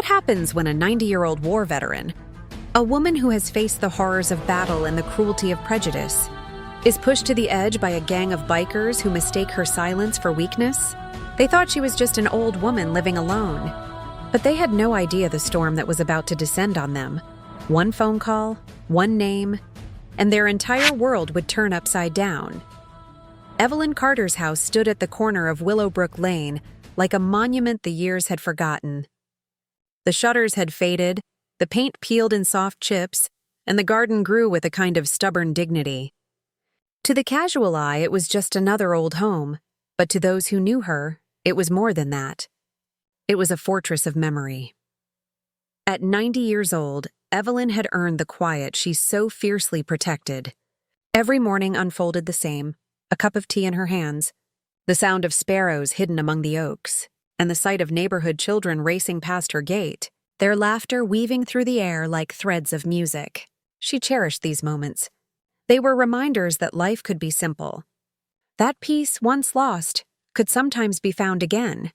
What happens when a 90-year-old war veteran, a woman who has faced the horrors of battle and the cruelty of prejudice, is pushed to the edge by a gang of bikers who mistake her silence for weakness? They thought she was just an old woman living alone, but they had no idea the storm that was about to descend on them. One phone call, one name, and their entire world would turn upside down. Evelyn Carter's house stood at the corner of Willowbrook Lane, like a monument the years had forgotten. The shutters had faded, the paint peeled in soft chips, and the garden grew with a kind of stubborn dignity. To the casual eye, it was just another old home, but to those who knew her, it was more than that. It was a fortress of memory. At 90 years old, Evelyn had earned the quiet she so fiercely protected. Every morning unfolded the same, a cup of tea in her hands, the sound of sparrows hidden among the oaks, and the sight of neighborhood children racing past her gate, their laughter weaving through the air like threads of music. She cherished these moments. They were reminders that life could be simple. That peace, once lost, could sometimes be found again.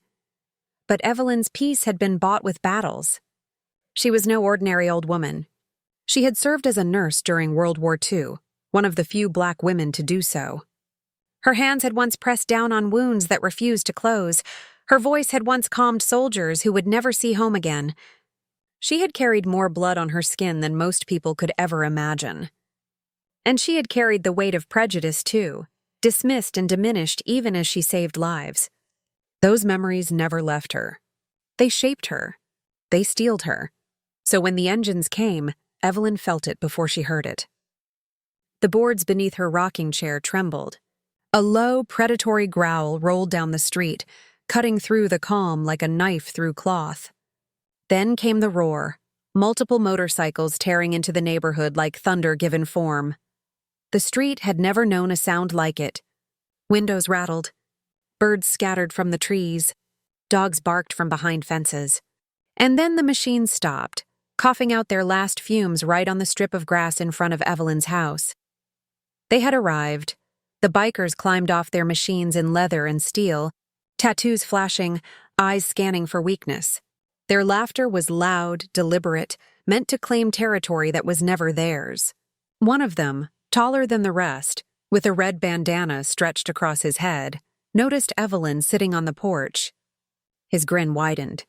But Evelyn's peace had been bought with battles. She was no ordinary old woman. She had served as a nurse during World War II, one of the few black women to do so. Her hands had once pressed down on wounds that refused to close. Her voice had once calmed soldiers who would never see home again. She had carried more blood on her skin than most people could ever imagine. And she had carried the weight of prejudice, too, dismissed and diminished even as she saved lives. Those memories never left her. They shaped her. They steeled her. So when the engines came, Evelyn felt it before she heard it. The boards beneath her rocking chair trembled. A low, predatory growl rolled down the street, cutting through the calm like a knife through cloth. Then came the roar, multiple motorcycles tearing into the neighborhood like thunder given form. The street had never known a sound like it. Windows rattled. Birds scattered from the trees. Dogs barked from behind fences. And then the machines stopped, coughing out their last fumes right on the strip of grass in front of Evelyn's house. They had arrived. The bikers climbed off their machines in leather and steel, tattoos flashing, eyes scanning for weakness. Their laughter was loud, deliberate, meant to claim territory that was never theirs. One of them, taller than the rest, with a red bandana stretched across his head, noticed Evelyn sitting on the porch. His grin widened.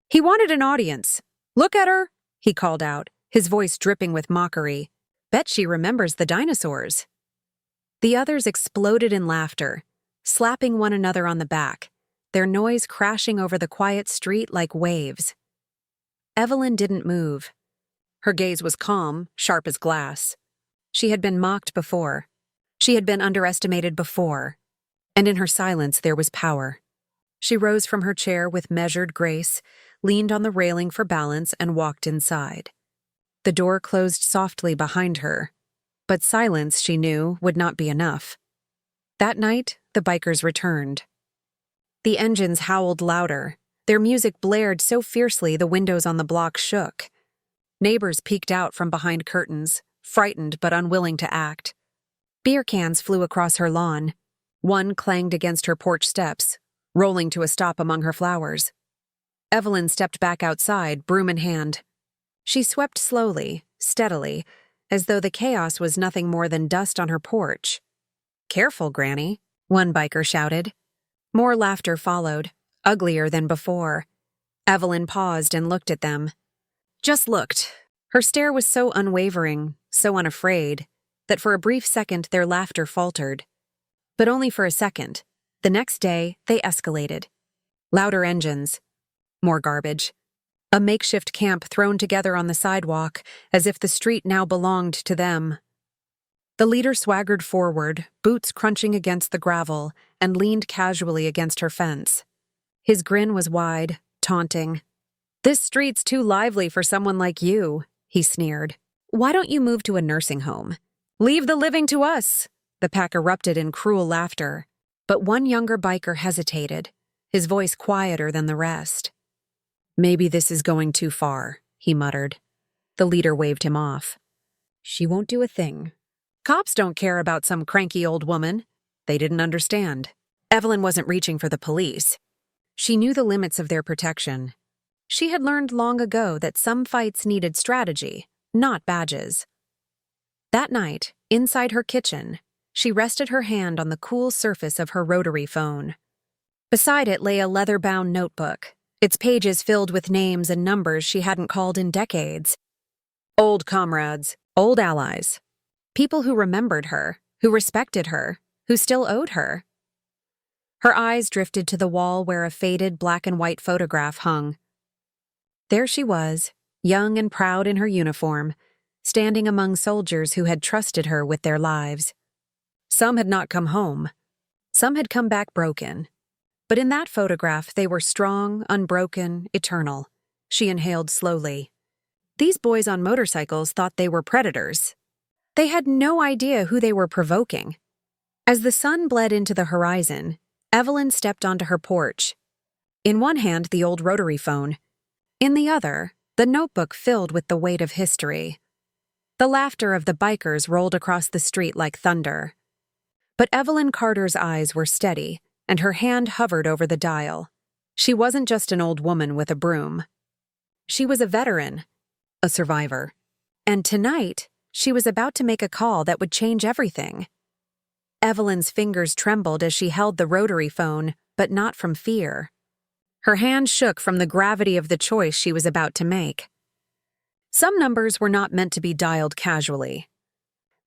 He wanted an audience. "Look at her," he called out, his voice dripping with mockery. "Bet she remembers the dinosaurs." The others exploded in laughter, slapping one another on the back, their noise crashing over the quiet street like waves. Evelyn didn't move. Her gaze was calm, sharp as glass. She had been mocked before. She had been underestimated before. And in her silence there was power. She rose from her chair with measured grace, leaned on the railing for balance, and walked inside. The door closed softly behind her, but silence, she knew, would not be enough. That night, the bikers returned. The engines howled louder. Their music blared so fiercely the windows on the block shook. Neighbors peeked out from behind curtains, frightened but unwilling to act. Beer cans flew across her lawn. One clanged against her porch steps, rolling to a stop among her flowers. Evelyn stepped back outside, broom in hand. She swept slowly, steadily, as though the chaos was nothing more than dust on her porch. "Careful, Granny," one biker shouted. More laughter followed, uglier than before. Evelyn paused and looked at them. Just looked. Her stare was so unwavering, so unafraid, that for a brief second their laughter faltered. But only for a second. The next day, they escalated. Louder engines. More garbage. A makeshift camp thrown together on the sidewalk, as if the street now belonged to them. The leader swaggered forward, boots crunching against the gravel, and leaned casually against her fence. His grin was wide, taunting. "This street's too lively for someone like you," he sneered. "Why don't you move to a nursing home?" "Leave the living to us!" The pack erupted in cruel laughter. But one younger biker hesitated, his voice quieter than the rest. "Maybe this is going too far," he muttered. The leader waved him off. "She won't do a thing. Cops don't care about some cranky old woman." They didn't understand. Evelyn wasn't reaching for the police. She knew the limits of their protection. She had learned long ago that some fights needed strategy, not badges. That night, inside her kitchen, she rested her hand on the cool surface of her rotary phone. Beside it lay a leather-bound notebook, its pages filled with names and numbers she hadn't called in decades. Old comrades, old allies, people who remembered her, who respected her, who still owed her. Her eyes drifted to the wall where a faded black-and-white photograph hung. There she was, young and proud in her uniform, standing among soldiers who had trusted her with their lives. Some had not come home. Some had come back broken. But in that photograph, they were strong, unbroken, eternal. She inhaled slowly. These boys on motorcycles thought they were predators. They had no idea who they were provoking. As the sun bled into the horizon, Evelyn stepped onto her porch. In one hand, the old rotary phone. In the other, the notebook filled with the weight of history. The laughter of the bikers rolled across the street like thunder. But Evelyn Carter's eyes were steady, and her hand hovered over the dial. She wasn't just an old woman with a broom. She was a veteran, a survivor. And tonight, she was about to make a call that would change everything. Evelyn's fingers trembled as she held the rotary phone, but not from fear. Her hand shook from the gravity of the choice she was about to make. Some numbers were not meant to be dialed casually.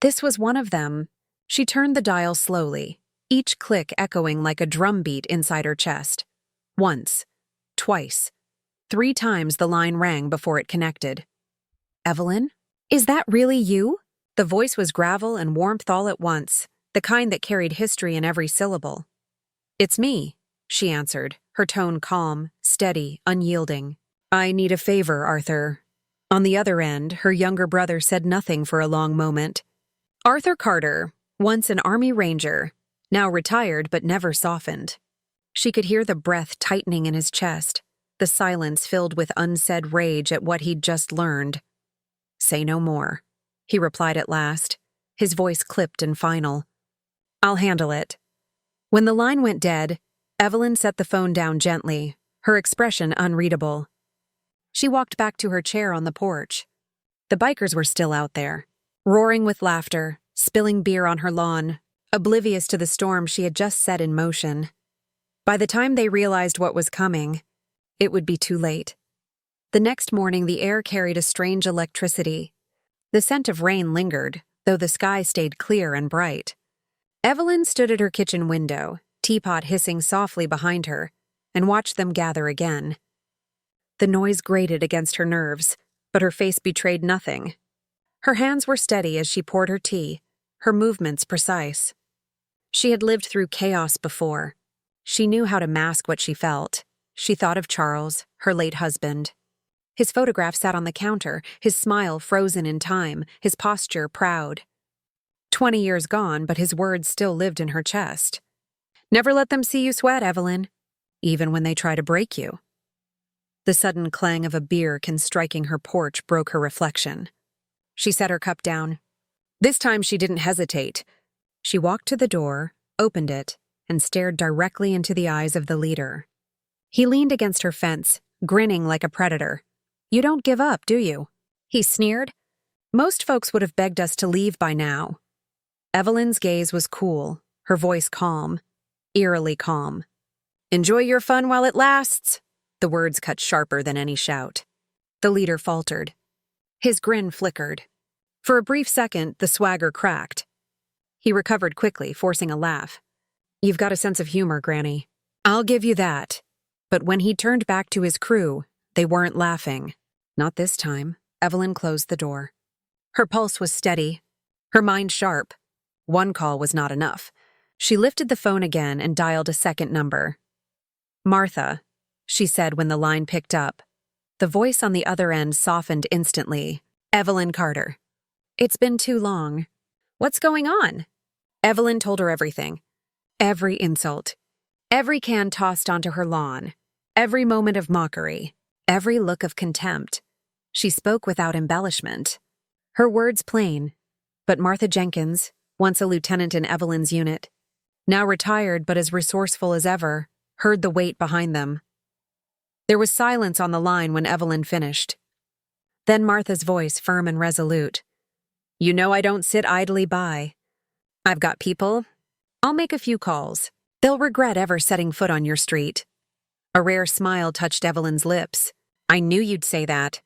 This was one of them. She turned the dial slowly, each click echoing like a drumbeat inside her chest. Once, twice, 3 times the line rang before it connected. "Evelyn? Is that really you?" The voice was gravel and warmth all at once, the kind that carried history in every syllable. "It's me," she answered, her tone calm, steady, unyielding. "I need a favor, Arthur." On the other end, her younger brother said nothing for a long moment. Arthur Carter, once an Army Ranger, now retired but never softened. She could hear the breath tightening in his chest, the silence filled with unsaid rage at what he'd just learned. "Say no more," he replied at last, his voice clipped and final. "I'll handle it." When the line went dead, Evelyn set the phone down gently, her expression unreadable. She walked back to her chair on the porch. The bikers were still out there, roaring with laughter, spilling beer on her lawn, oblivious to the storm she had just set in motion. By the time they realized what was coming, it would be too late. The next morning, the air carried a strange electricity. The scent of rain lingered, though the sky stayed clear and bright. Evelyn stood at her kitchen window, teapot hissing softly behind her, and watched them gather again. The noise grated against her nerves, but her face betrayed nothing. Her hands were steady as she poured her tea, her movements precise. She had lived through chaos before. She knew how to mask what she felt. She thought of Charles, her late husband. His photograph sat on the counter, his smile frozen in time, his posture proud. 20 years gone, but his words still lived in her chest. "Never let them see you sweat, Evelyn, even when they try to break you." The sudden clang of a beer can striking her porch broke her reflection. She set her cup down. This time she didn't hesitate. She walked to the door, opened it, and stared directly into the eyes of the leader. He leaned against her fence, grinning like a predator. "You don't give up, do you?" he sneered. "Most folks would have begged us to leave by now." Evelyn's gaze was cool, her voice calm, eerily calm. "Enjoy your fun while it lasts." The words cut sharper than any shout. The leader faltered. His grin flickered. For a brief second, the swagger cracked. He recovered quickly, forcing a laugh. "You've got a sense of humor, Granny. I'll give you that." But when he turned back to his crew, they weren't laughing. Not this time. Evelyn closed the door. Her pulse was steady, her mind sharp. One call was not enough. She lifted the phone again and dialed a second number. "Martha," she said when the line picked up. The voice on the other end softened instantly. "Evelyn Carter." "It's been too long." "What's going on?" Evelyn told her everything. Every insult. Every can tossed onto her lawn. Every moment of mockery. Every look of contempt. She spoke without embellishment. Her words plain. But Martha Jenkins, once a lieutenant in Evelyn's unit, now retired but as resourceful as ever, heard the weight behind them. There was silence on the line when Evelyn finished. Then Martha's voice, firm and resolute. "You know I don't sit idly by. I've got people. I'll make a few calls. They'll regret ever setting foot on your street." A rare smile touched Evelyn's lips. "I knew you'd say that."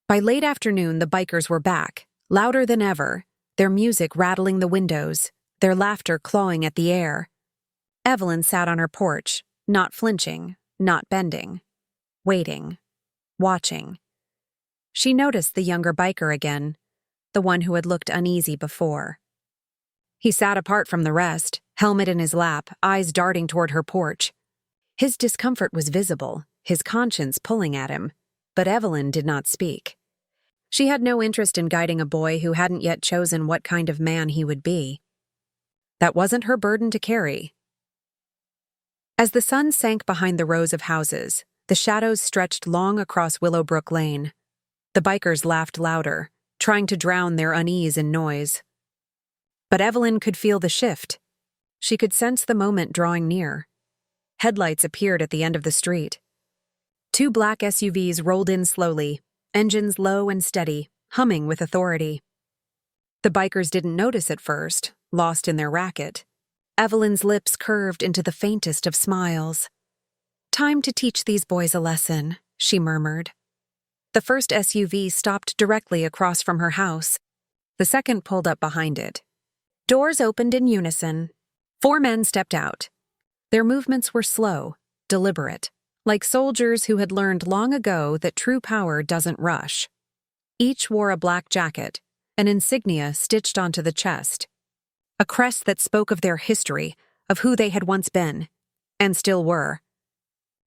By late afternoon, the bikers were back, louder than ever, their music rattling the windows, their laughter clawing at the air. Evelyn sat on her porch, not flinching, not bending, waiting, watching. She noticed the younger biker again, the one who had looked uneasy before. He sat apart from the rest, helmet in his lap, eyes darting toward her porch. His discomfort was visible, his conscience pulling at him, but Evelyn did not speak. She had no interest in guiding a boy who hadn't yet chosen what kind of man he would be. That wasn't her burden to carry. As the sun sank behind the rows of houses, the shadows stretched long across Willowbrook Lane. The bikers laughed louder, trying to drown their unease in noise. But Evelyn could feel the shift. She could sense the moment drawing near. Headlights appeared at the end of the street. 2 black SUVs rolled in slowly, engines low and steady, humming with authority. The bikers didn't notice at first, lost in their racket. Evelyn's lips curved into the faintest of smiles. "Time to teach these boys a lesson," she murmured. The first SUV stopped directly across from her house. The second pulled up behind it. Doors opened in unison. 4 men stepped out. Their movements were slow, deliberate, like soldiers who had learned long ago that true power doesn't rush. Each wore a black jacket, an insignia stitched onto the chest, a crest that spoke of their history, of who they had once been, and still were.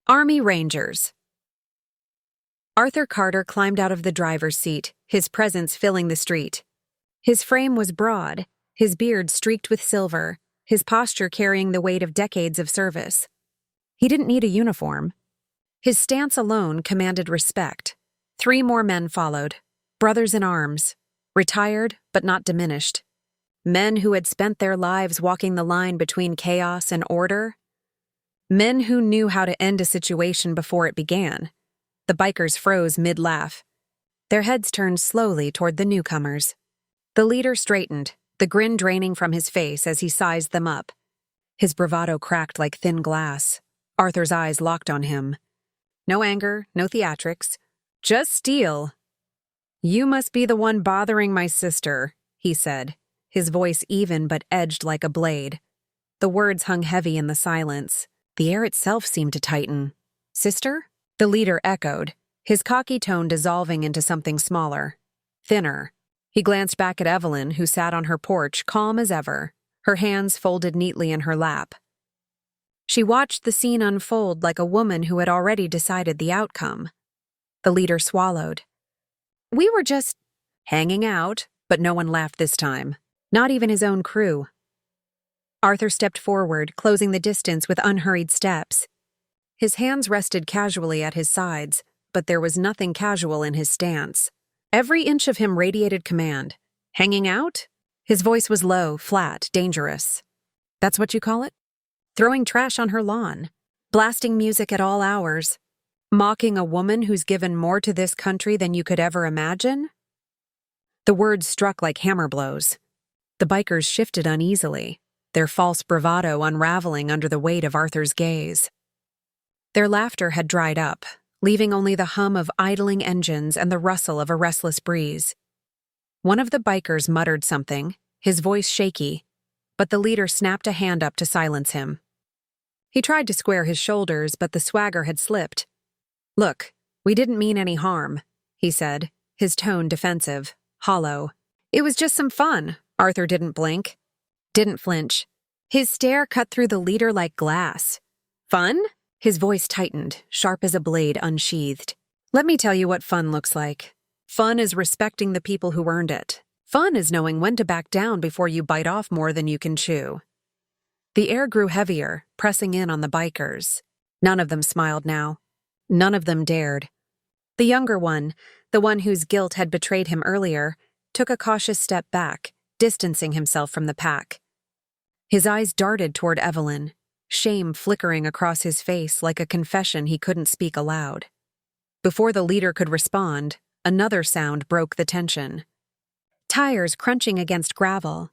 Army Rangers. Arthur Carter climbed out of the driver's seat, his presence filling the street. His frame was broad, his beard streaked with silver, his posture carrying the weight of decades of service. He didn't need a uniform. His stance alone commanded respect. 3 more men followed, brothers in arms, retired but not diminished. Men who had spent their lives walking the line between chaos and order. Men who knew how to end a situation before it began. The bikers froze mid-laugh. Their heads turned slowly toward the newcomers. The leader straightened, the grin draining from his face as he sized them up. His bravado cracked like thin glass. Arthur's eyes locked on him. No anger, no theatrics. Just steel. "You must be the one bothering my sister," he said, his voice even but edged like a blade. The words hung heavy in the silence. The air itself seemed to tighten. "Sister?" The leader echoed, his cocky tone dissolving into something smaller, thinner. He glanced back at Evelyn, who sat on her porch, calm as ever, her hands folded neatly in her lap. She watched the scene unfold like a woman who had already decided the outcome. The leader swallowed. "We were just hanging out," but no one laughed this time, not even his own crew. Arthur stepped forward, closing the distance with unhurried steps. His hands rested casually at his sides, but there was nothing casual in his stance. Every inch of him radiated command. "Hanging out?" His voice was low, flat, dangerous. "That's what you call it? Throwing trash on her lawn, blasting music at all hours, mocking a woman who's given more to this country than you could ever imagine?" The words struck like hammer blows. The bikers shifted uneasily, their false bravado unraveling under the weight of Arthur's gaze. Their laughter had dried up, leaving only the hum of idling engines and the rustle of a restless breeze. One of the bikers muttered something, his voice shaky, but the leader snapped a hand up to silence him. He tried to square his shoulders, but the swagger had slipped. "Look, we didn't mean any harm," he said, his tone defensive, hollow. "It was just some fun." Arthur didn't blink, didn't flinch. His stare cut through the leader like glass. "Fun?" His voice tightened, sharp as a blade unsheathed. "Let me tell you what fun looks like. Fun is respecting the people who earned it. Fun is knowing when to back down before you bite off more than you can chew." The air grew heavier, pressing in on the bikers. None of them smiled now. None of them dared. The younger one, the one whose guilt had betrayed him earlier, took a cautious step back, distancing himself from the pack. His eyes darted toward Evelyn. shame flickering across his face like a confession he couldn't speak aloud. Before the leader could respond, another sound broke the tension. Tires crunching against gravel.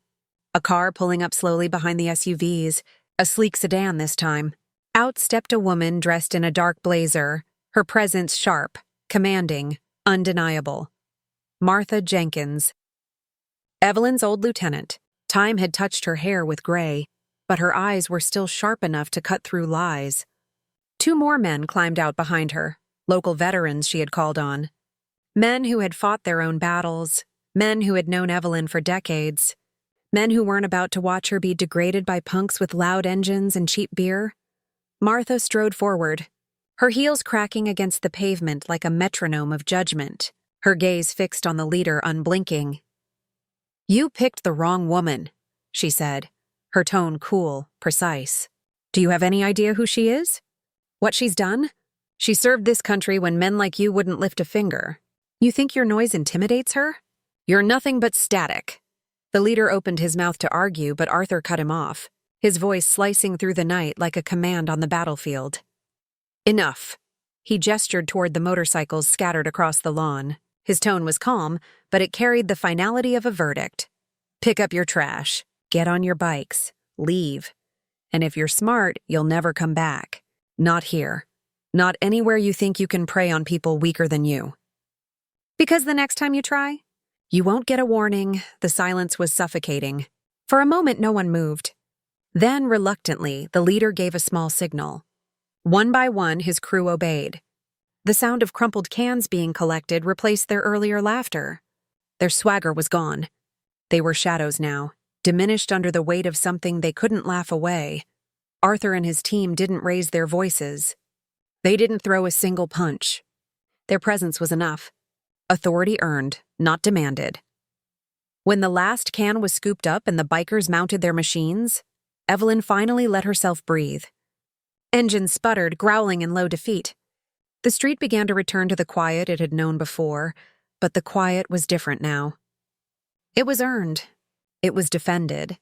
A car pulling up slowly behind the SUVs, a sleek sedan this time. Out stepped a woman dressed in a dark blazer, her presence sharp, commanding, undeniable. Martha Jenkins. Evelyn's old lieutenant. Time had touched her hair with gray, but her eyes were still sharp enough to cut through lies. Two more men climbed out behind her, local veterans she had called on. Men who had fought their own battles, men who had known Evelyn for decades, men who weren't about to watch her be degraded by punks with loud engines and cheap beer. Martha strode forward, her heels cracking against the pavement like a metronome of judgment, her gaze fixed on the leader unblinking. "You picked the wrong woman," she said, her tone cool, precise. "Do you have any idea who she is? What she's done? She served this country when men like you wouldn't lift a finger. You think your noise intimidates her? You're nothing but static." The leader opened his mouth to argue, but Arthur cut him off, his voice slicing through the night like a command on the battlefield. "Enough." He gestured toward the motorcycles scattered across the lawn. His tone was calm, but it carried the finality of a verdict. "Pick up your trash, get on your bikes, leave. And if you're smart, you'll never come back. Not here. Not anywhere you think you can prey on people weaker than you. Because the next time you try, you won't get a warning." The silence was suffocating. For a moment, no one moved. Then, reluctantly, the leader gave a small signal. One by one, his crew obeyed. The sound of crumpled cans being collected replaced their earlier laughter. Their swagger was gone. They were shadows now, diminished under the weight of something they couldn't laugh away. Arthur and his team didn't raise their voices. They didn't throw a single punch. Their presence was enough. Authority earned, not demanded. When the last can was scooped up and the bikers mounted their machines, Evelyn finally let herself breathe. Engines sputtered, growling in low defeat. The street began to return to the quiet it had known before, but the quiet was different now. It was earned. It was defended.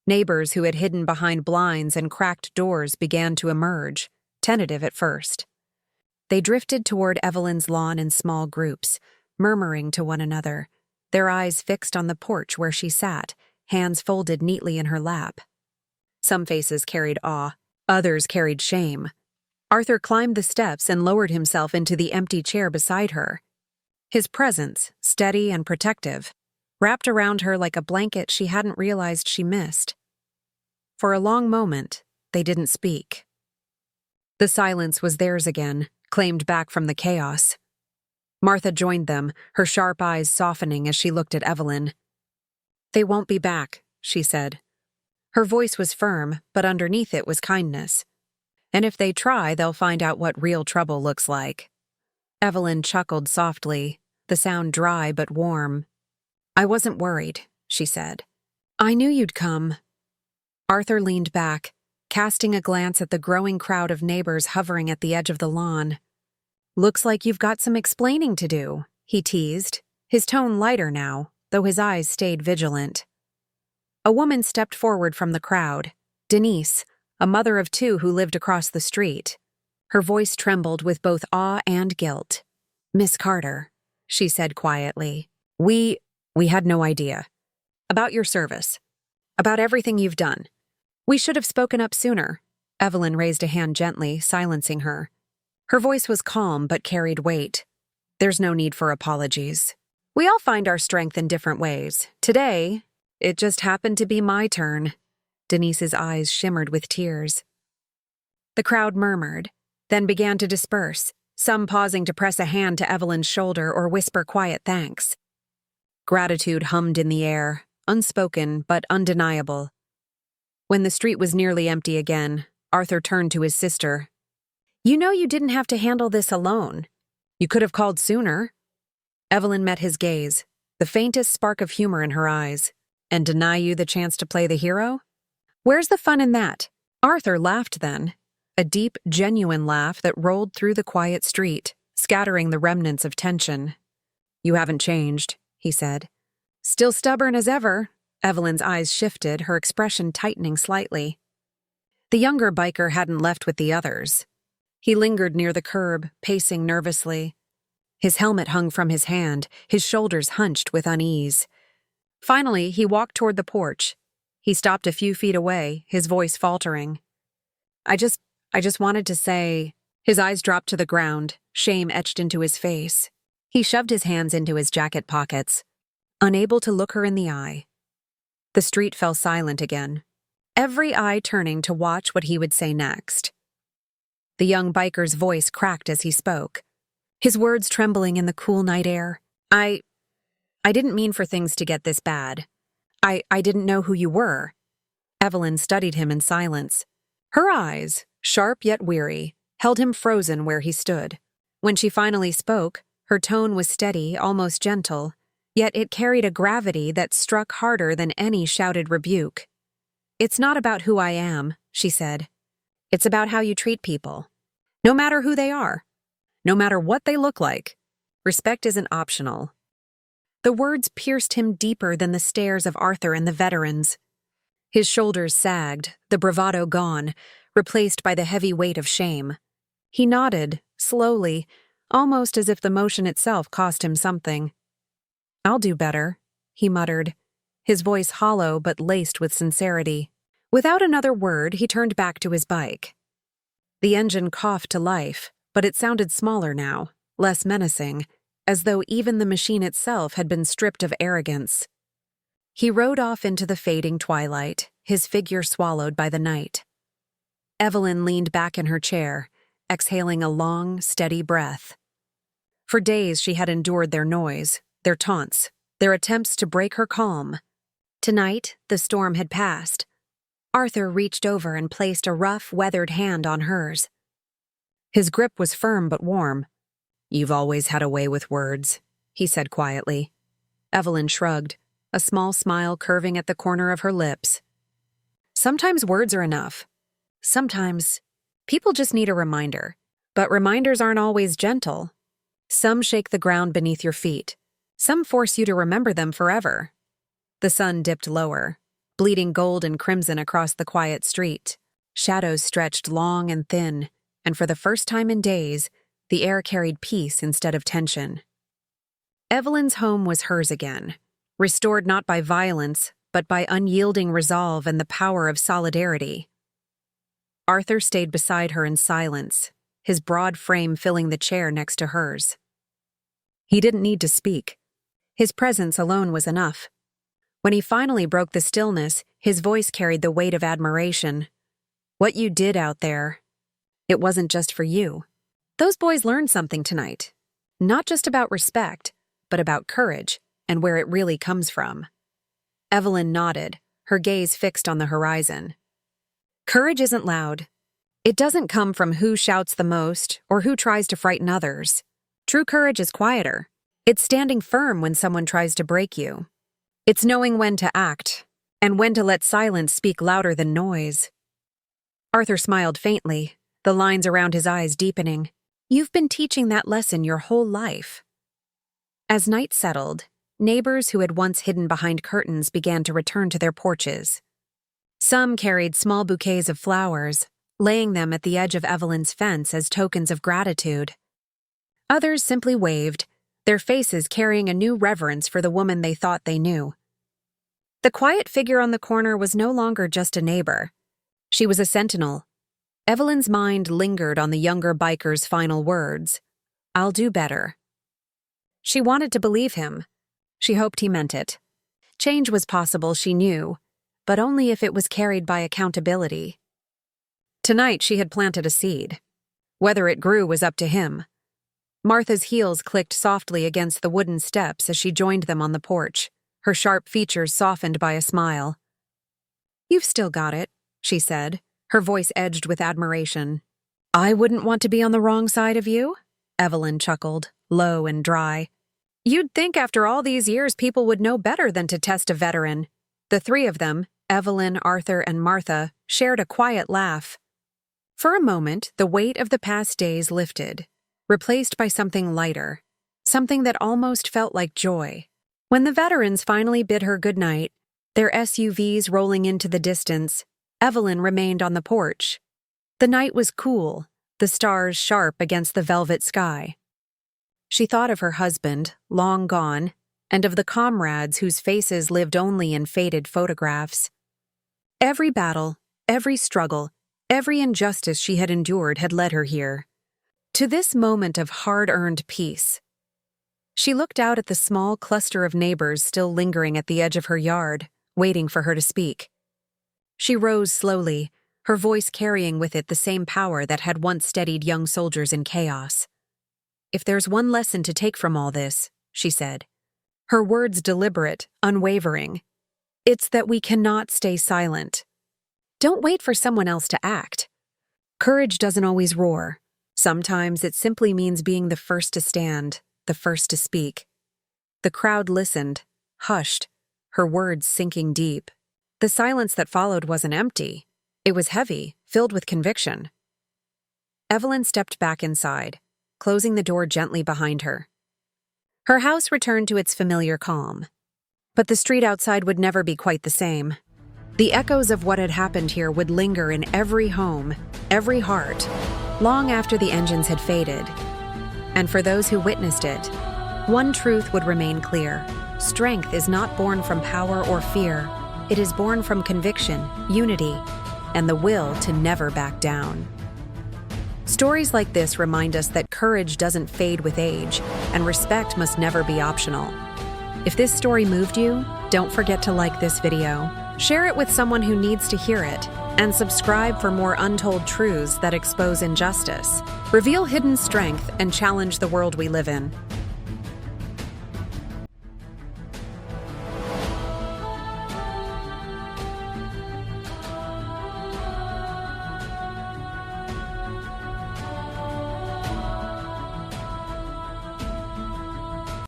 Neighbors who had hidden behind blinds and cracked doors began to emerge, tentative at first. They drifted toward Evelyn's lawn in small groups, murmuring to one another, their eyes fixed on the porch where she sat, hands folded neatly in her lap. Some faces carried awe, others carried shame. Arthur climbed the steps and lowered himself into the empty chair beside her. His presence, steady and protective, wrapped around her like a blanket she hadn't realized she missed. For a long moment, they didn't speak. The silence was theirs again, claimed back from the chaos. Martha joined them, her sharp eyes softening as she looked at Evelyn. "They won't be back," she said. Her voice was firm, but underneath it was kindness. "And if they try, they'll find out what real trouble looks like." Evelyn chuckled softly, the sound dry but warm. "I wasn't worried," she said. "I knew you'd come." Arthur leaned back, casting a glance at the growing crowd of neighbors hovering at the edge of the lawn. "Looks like you've got some explaining to do," he teased, his tone lighter now, though his eyes stayed vigilant. A woman stepped forward from the crowd, Denise, a mother of two who lived across the street. Her voice trembled with both awe and guilt. "Miss Carter," she said quietly, we had no idea. About your service. About everything you've done. We should have spoken up sooner." Evelyn raised a hand gently, silencing her. Her voice was calm but carried weight. "There's no need for apologies. We all find our strength in different ways. Today, it just happened to be my turn." Denise's eyes shimmered with tears. The crowd murmured, then began to disperse, some pausing to press a hand to Evelyn's shoulder or whisper quiet thanks. Gratitude hummed in the air, unspoken but undeniable. When the street was nearly empty again, Arthur turned to his sister. "You know you didn't have to handle this alone. You could have called sooner." Evelyn met his gaze, the faintest spark of humor in her eyes. "And deny you the chance to play the hero? Where's the fun in that?" Arthur laughed then, a deep, genuine laugh that rolled through the quiet street, scattering the remnants of tension. "You haven't changed," he said. "Still stubborn as ever." Evelyn's eyes shifted, her expression tightening slightly. The younger biker hadn't left with the others. He lingered near the curb, pacing nervously. His helmet hung from his hand, his shoulders hunched with unease. Finally, he walked toward the porch. He stopped a few feet away, his voice faltering. I just wanted to say... His eyes dropped to the ground, shame etched into his face. He shoved his hands into his jacket pockets, unable to look her in the eye. The street fell silent again, every eye turning to watch what he would say next. The young biker's voice cracked as he spoke, his words trembling in the cool night air. I didn't mean for things to get this bad. I didn't know who you were. Evelyn studied him in silence. Her eyes, sharp yet weary, held him frozen where he stood. When she finally spoke, her tone was steady, almost gentle, yet it carried a gravity that struck harder than any shouted rebuke. It's not about who I am, she said. It's about how you treat people. No matter who they are. No matter what they look like. Respect isn't optional. The words pierced him deeper than the stares of Arthur and the veterans. His shoulders sagged, the bravado gone, replaced by the heavy weight of shame. He nodded, slowly, almost as if the motion itself cost him something. I'll do better, he muttered, his voice hollow but laced with sincerity. Without another word, he turned back to his bike. The engine coughed to life, but it sounded smaller now, less menacing, as though even the machine itself had been stripped of arrogance. He rode off into the fading twilight, his figure swallowed by the night. Evelyn leaned back in her chair, exhaling a long, steady breath. For days she had endured their noise, their taunts, their attempts to break her calm. Tonight, the storm had passed. Arthur reached over and placed a rough, weathered hand on hers. His grip was firm but warm. You've always had a way with words, he said quietly. Evelyn shrugged, a small smile curving at the corner of her lips. Sometimes words are enough. Sometimes people just need a reminder. But reminders aren't always gentle. Some shake the ground beneath your feet. Some force you to remember them forever. The sun dipped lower, bleeding gold and crimson across the quiet street. Shadows stretched long and thin, and for the first time in days, the air carried peace instead of tension. Evelyn's home was hers again, restored not by violence, but by unyielding resolve and the power of solidarity. Arthur stayed beside her in silence, his broad frame filling the chair next to hers. He didn't need to speak. His presence alone was enough. When he finally broke the stillness, his voice carried the weight of admiration. What you did out there, it wasn't just for you. Those boys learned something tonight. Not just about respect, but about courage and where it really comes from. Evelyn nodded, her gaze fixed on the horizon. Courage isn't loud. It doesn't come from who shouts the most or who tries to frighten others. True courage is quieter. It's standing firm when someone tries to break you. It's knowing when to act and when to let silence speak louder than noise. Arthur smiled faintly, the lines around his eyes deepening. You've been teaching that lesson your whole life. As night settled, neighbors who had once hidden behind curtains began to return to their porches. Some carried small bouquets of flowers, laying them at the edge of Evelyn's fence as tokens of gratitude. Others simply waved, their faces carrying a new reverence for the woman they thought they knew. The quiet figure on the corner was no longer just a neighbor. She was a sentinel. Evelyn's mind lingered on the younger biker's final words, "I'll do better." She wanted to believe him. She hoped he meant it. Change was possible, she knew, but only if it was carried by accountability. Tonight she had planted a seed. Whether it grew was up to him. Martha's heels clicked softly against the wooden steps as she joined them on the porch, her sharp features softened by a smile. "You've still got it," she said, her voice edged with admiration. "I wouldn't want to be on the wrong side of you," Evelyn chuckled, low and dry. "You'd think after all these years people would know better than to test a veteran." The three of them, Evelyn, Arthur, and Martha, shared a quiet laugh. For a moment, the weight of the past days lifted, replaced by something lighter, something that almost felt like joy. When the veterans finally bid her goodnight, their SUVs rolling into the distance, Evelyn remained on the porch. The night was cool, the stars sharp against the velvet sky. She thought of her husband, long gone, and of the comrades whose faces lived only in faded photographs. Every battle, every struggle, every injustice she had endured had led her here, to this moment of hard-earned peace. She looked out at the small cluster of neighbors still lingering at the edge of her yard, waiting for her to speak. She rose slowly, her voice carrying with it the same power that had once steadied young soldiers in chaos. "If there's one lesson to take from all this," she said, her words deliberate, unwavering, "it's that we cannot stay silent. Don't wait for someone else to act. Courage doesn't always roar. Sometimes it simply means being the first to stand, the first to speak." The crowd listened, hushed, her words sinking deep. The silence that followed wasn't empty. It was heavy, filled with conviction. Evelyn stepped back inside, closing the door gently behind her. Her house returned to its familiar calm. But the street outside would never be quite the same. The echoes of what had happened here would linger in every home, every heart, long after the engines had faded. And for those who witnessed it, one truth would remain clear. Strength is not born from power or fear. It is born from conviction, unity, and the will to never back down. Stories like this remind us that courage doesn't fade with age, and respect must never be optional. If this story moved you, don't forget to like this video, share it with someone who needs to hear it, and subscribe for more untold truths that expose injustice, reveal hidden strength, and challenge the world we live in.